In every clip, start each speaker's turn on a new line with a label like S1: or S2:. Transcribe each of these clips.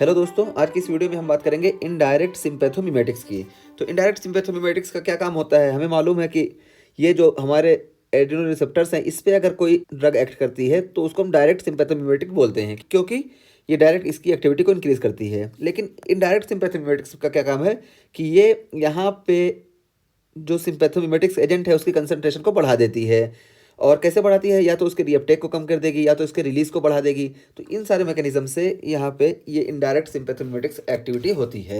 S1: Hello दोस्तों, आज की इस वीडियो में हम बात करेंगे इनडायरेक्ट सिम्पैथोमिमेटिक्स की। तो इनडायरेक्ट सिम्पैथोमिमेटिक्स का क्या काम होता है? हमें मालूम है कि ये जो हमारे एड्रेनल रिसेप्टर्स हैं, इस पे अगर कोई ड्रग एक्ट करती है तो उसको हम डायरेक्ट सिम्पैथोमिमेटिक बोलते हैं, क्योंकि ये डायरेक्ट इसकी एक्टिविटी को इंक्रीज करती है। लेकिन इनडायरेक्ट सिम्पैथोमिमेटिक्स का क्या काम है कि ये यहाँ पे जो सिम्पैथोमिमेटिक्स एजेंट है उसकी कंसंट्रेशन को बढ़ा देती है। और कैसे बढ़ाती है? या तो उसके रीअपटेक को कम कर देगी या तो उसके रिलीज को बढ़ा देगी। तो इन सारे मैकेनिज्म से यहाँ पे ये इनडायरेक्ट सिम्पैथोमिमेटिक्स एक्टिविटी होती है।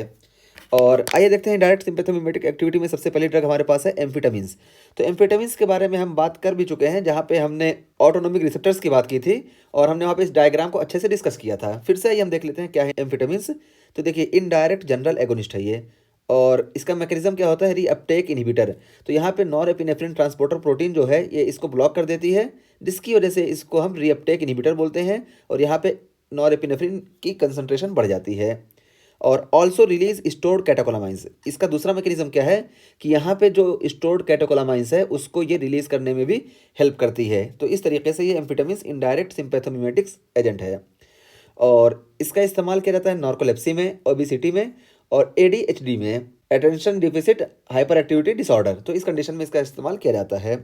S1: और आइए देखते हैं इनडायरेक्ट सिम्पैथोमिमेटिक एक्टिविटी में सबसे पहली ड्रग हमारे पास है एम्फेटामिन्स। तो एम्फेटामिन्स के बारे में हम बात कर भी चुके हैं, जहाँ पे हमने ऑटोनोमिक रिसेप्टर्स की बात की थी और हमने वहाँ पे इस डायग्राम को अच्छे से डिस्कस किया था। फिर से आइए हम देख लेते हैं क्या है एम्फेटामिन्स। तो देखिए, इनडायरेक्ट जनरल एगोनिस्ट है ये। और इसका मैकेनिज्म क्या होता है? Reuptake inhibitor. तो यहाँ पे नॉरएपिनेफ्रिन ट्रांसपोर्टर प्रोटीन जो है ये इसको ब्लॉक कर देती है, जिसकी वजह से इसको हम रीअपटेक इनहिबिटर बोलते हैं। और यहाँ पे नॉरएपिनेफ्रिन की कंसंट्रेशन बढ़ जाती है। और ऑल्सो रिलीज स्टोर्ड कैटेकोलामाइंस। इसका दूसरा मैकेनिज्म क्या है कि यहाँ पे जो स्टोर्ड कैटेकोलामाइंस है उसको ये रिलीज करने में भी हेल्प करती है। तो इस तरीके से ये एम्फेटामिन्स इनडायरेक्ट सिम्पैथोमिमेटिक्स एजेंट है। और इसका इस्तेमाल किया जाता है नार्कोलेप्सी में, ओबेसिटी में और एडीएचडी में, attention deficit hyper activity disorder. तो इस कंडीशन में इसका इस्तेमाल किया जाता है।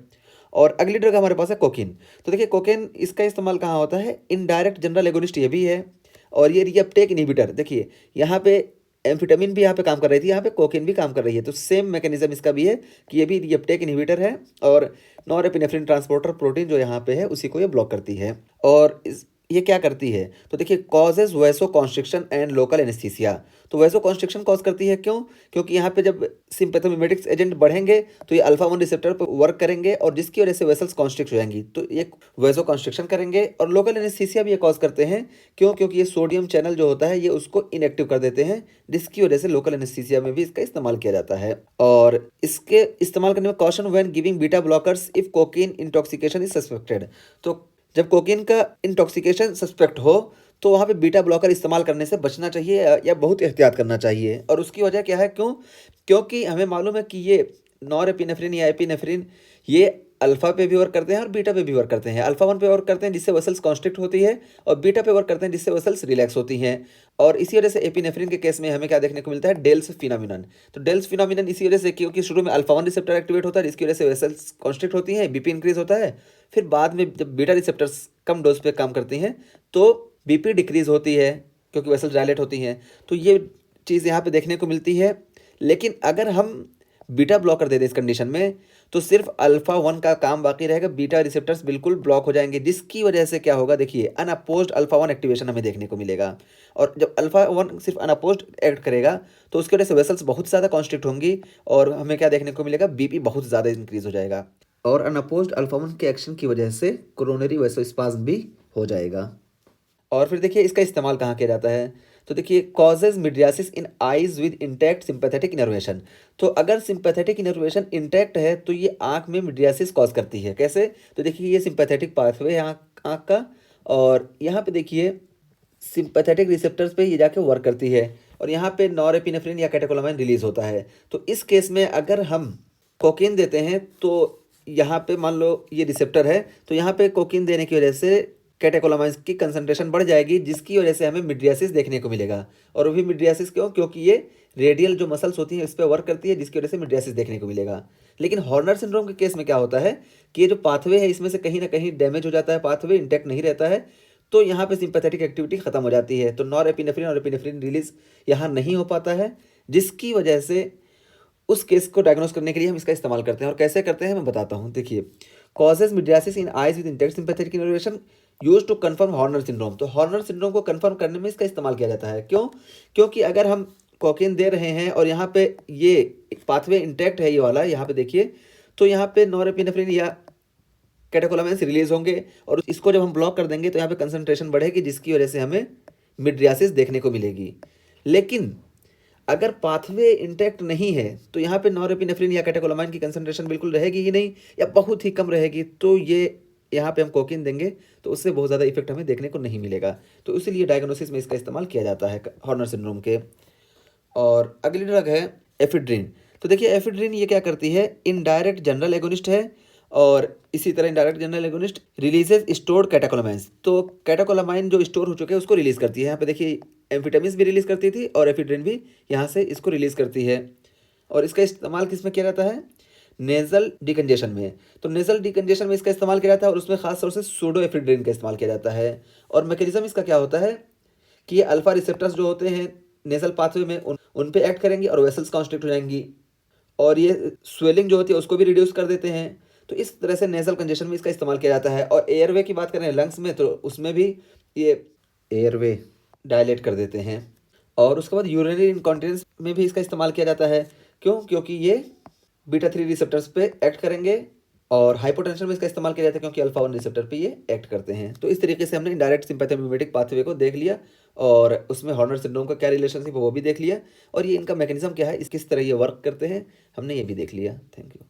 S1: और अगली ड्रग हमारे पास है कोकीन। तो देखिए, कोकेन इसका इस्तेमाल कहाँ होता है? इनडायरेक्ट जनरल एगोनिस्ट ये भी है और ये रीअपटेक इनहिबिटर। देखिए, यहाँ पे एम्फेटामिन भी यहाँ पे काम कर रही थी, यहाँ पे कोकेन भी काम कर रही है। तो सेम मैकेनिज्म इसका भी है कि ये भी रीअपटेक इनहिबिटर है और नॉरएपिनेफ्रिन ट्रांसपोर्टर प्रोटीन जो यहाँ पे है उसी को ये ब्लॉक करती है। और ये क्या करती है? तो देखिए, causes vaso constriction and local anaesthesia. तो वैसो कॉन्स्ट्रिक्शन कॉज करती है, क्यों? क्योंकि यहाँ पे जब सिम्पैथोमिमेटिक्स एजेंट बढ़ेंगे तो ये अल्फा 1 रिसेप्टर पर वर्क करेंगे और जिसकी वजह से वेसल्स कॉन्स्ट्रिक्ट हो जाएंगी, तो ये वैसो कॉन्स्ट्रिक्शन करेंगे। और लोकल एनेस्थीसिया भी ये कॉज करते हैं, क्यों? क्योंकि ये सोडियम चैनल जो होता है ये उसको इनएक्टिव कर देते हैं, जिसकी वजह से लोकल एनेस्थीसिया में भी इसका इस्तेमाल किया जाता है। और इसके इस्तेमाल करने में caution when giving beta blockers if cocaine intoxication is suspected. तो जब कोकीन का इंटॉक्सिकेशन सस्पेक्ट हो तो वहाँ पे बीटा ब्लॉकर इस्तेमाल करने से बचना चाहिए या बहुत एहतियात करना चाहिए। और उसकी वजह क्या है? क्यों? क्योंकि हमें मालूम है कि ये नॉरएपिनेफ्रिन या एपिनेफ्रिन ये अल्फा पे भी वर्क करते हैं और बीटा पे भी वर्क करते हैं। अल्फा 1 पे वर्क करते हैं जिससे मसल्स कॉन्स्ट्रिक्ट होती है और बीटा पे वर्क करते हैं जिससे मसल्स रिलैक्स होती हैं। और इसी वजह से एपिनेफ्रिन के केस में हमें क्या देखने को मिलता है? Dale's phenomenon. तो डेल्स फिनोमिनन इसी वजह से, क्योंकि शुरू में अल्फा 1 रिसेप्टर एक्टिवेट होता है जिसकी वजह से वेसल्स कॉन्स्ट्रिक्ट होती हैं, बीपी इंक्रीज होता है। फिर बाद में जब बीटा रिसेप्टर्स कम डोज पे काम करती हैं तो बीपी डिक्रीज होती है, क्योंकि वेसल डायलेट होती हैं। तो ये चीज़ यहाँ पे देखने को मिलती है। लेकिन अगर हम बीटा ब्लॉकर दे दें इस कंडीशन में तो सिर्फ अल्फा 1 का काम बाकी रहेगा, बीटा रिसेप्टर्स बिल्कुल ब्लॉक हो जाएंगे, जिसकी वजह से क्या होगा? देखिए, अनअपोज्ड अल्फा 1 एक्टिवेशन हमें देखने को मिलेगा। और जब अल्फा 1 सिर्फ अनअपोज्ड एक्ट करेगा तो उसकी वजह से वेसल्स बहुत ज़्यादा कॉन्स्ट्रिक्ट होंगी और हमें क्या देखने को मिलेगा? बीपी बहुत ज़्यादा इंक्रीज हो जाएगा। और अनअपोज्ड अल्फा 1 के एक्शन की वजह से कोरोनरी वेसोस्पाज्म भी हो जाएगा। और फिर देखिए, इसका इस्तेमाल कहाँ किया जाता है? तो देखिए, causes mydriasis in eyes with intact sympathetic innervation. तो अगर सिंपैथेटिक इनर्वेशन इंटैक्ट है तो ये आंख में मिड्रियासिस कॉज करती है। कैसे? तो देखिए, ये सिंपैथेटिक पाथवे है आंख का और यहाँ पे देखिए सिंपैथेटिक रिसेप्टर्स पे ये जाके वर्क करती है और यहाँ पे नॉरएपिनेफ्रिन या कैटेकोलामाइन रिलीज होता है। तो इस केस में अगर हम कोकीन देते हैं तो यहाँ पे मान लो ये रिसेप्टर है, तो यहाँ पे कोकीन देने की वजह से कैटेकोलामाइंस की कंसंट्रेशन बढ़ जाएगी, जिसकी वजह से हमें मिड्रियासिस देखने को मिलेगा। और वो भी मिड्रियासिस क्यों? क्योंकि ये रेडियल जो मसल्स होती हैं इस पर वर्क करती है, जिसकी वजह से मिड्रियासिस देखने को मिलेगा। लेकिन हॉर्नर सिंड्रोम के केस में क्या होता है कि ये जो पाथवे है इसमें से कहीं ना कहीं डैमेज हो जाता है, पाथवे इंटैक्ट नहीं रहता है, तो यहाँ पे सिंपैथेटिक एक्टिविटी खत्म हो जाती है। तो नॉरएपिनेफ्रिन और एपिनेफ्रिन रिलीज यहाँ नहीं हो पाता है, जिसकी वजह से उस केस को डायग्नोस करने के लिए हम इसका इस्तेमाल करते हैं। और कैसे करते हैं मैं बताता हूँ। देखिए, causes mydriasis in eyes with intact sympathetic innervation use to confirm Horner syndrome. तो हॉर्नर सिंड्रोम को कन्फर्म करने में इसका इस्तेमाल किया जाता है। क्यों? क्योंकि अगर हम कोकीन दे रहे हैं और यहाँ पे ये पाथवे इंटैक्ट है, ये वाला यहाँ पे देखिए, तो यहाँ पे नॉरएपिनेफ्रिन या कैटेकोलामाइंस रिलीज होंगे और इसको जब हम ब्लॉक कर देंगे तो यहाँ पे कंसंट्रेशन बढ़ेगी, जिसकी वजह से हमें मिड्रियासिस देखने को मिलेगी। लेकिन अगर पाथवे इंटैक्ट नहीं है तो यहाँ पे नॉरएपिनेफ्रिन या कैटेकोलामाइन की कंसंट्रेशन बिल्कुल रहेगी ही नहीं या बहुत ही कम रहेगी। तो ये यहाँ पे हम कोकीन देंगे तो उससे बहुत ज़्यादा इफेक्ट हमें देखने को नहीं मिलेगा। तो इसीलिए डायग्नोसिस में इसका इस्तेमाल किया जाता है हॉर्नर सिंड्रोम के। और अगली ड्रग है एफिड्रिन। तो देखिए, एफिड्रिन ये क्या करती है? इनडायरेक्ट जनरल एगोनिस्ट है और इसी तरह indirect general agonist releases stored catecholamines. तो कैटेकोलामाइन जो स्टोर हो चुके हैं उसको रिलीज करती है। यहाँ पे देखिए एम्फेटामिन्स भी रिलीज़ करती थी और एफिड्रिन भी यहाँ से इसको रिलीज़ करती है। और इसका इस्तेमाल किस में किया जाता है? नेज़ल डिकंजेशन में। तो नेज़ल डिकंजेशन में इसका इस्तेमाल किया जाता है और उसमें खास तौर से सूडोएफिड्रिन का इस्तेमाल किया जाता है। और मैकेनिज़्म इसका क्या होता है कि ये अल्फ़ा रिसेप्टर्स जो होते हैं नेज़ल पाथवे में उन पे एक्ट करेंगी और वेसल्स कॉन्स्ट्रिक्ट हो जाएंगी और ये स्वेलिंग जो होती है उसको भी रिड्यूस कर देते हैं। तो इस तरह से नेज़ल कंजेशन में इसका इस्तेमाल किया जाता है। और एयरवे की बात करें लंग्स में, तो उसमें भी ये एयरवे डायलेट कर देते हैं। और उसके बाद यूरिनरी इनकॉन्टिनेंस में भी इसका इस्तेमाल किया जाता है। क्यों? क्योंकि ये बीटा 3 रिसेप्टर्स पे एक्ट करेंगे। और हाइपोटेंशन में इसका इस्तेमाल किया जाता है क्योंकि अल्फा 1 रिसेप्टर पे ये एक्ट करते हैं। तो इस तरीके से हमने इनडायरेक्ट सिंपैथोमिमेटिक पाथवे को देख लिया और उसमें हॉर्नर सिंड्रोम का क्या रिलेशनशिप है वो भी देख लिया और ये इनका मैकेनिज्म क्या है, किस तरह ये वर्क करते हैं, हमने ये भी देख लिया। Thank you.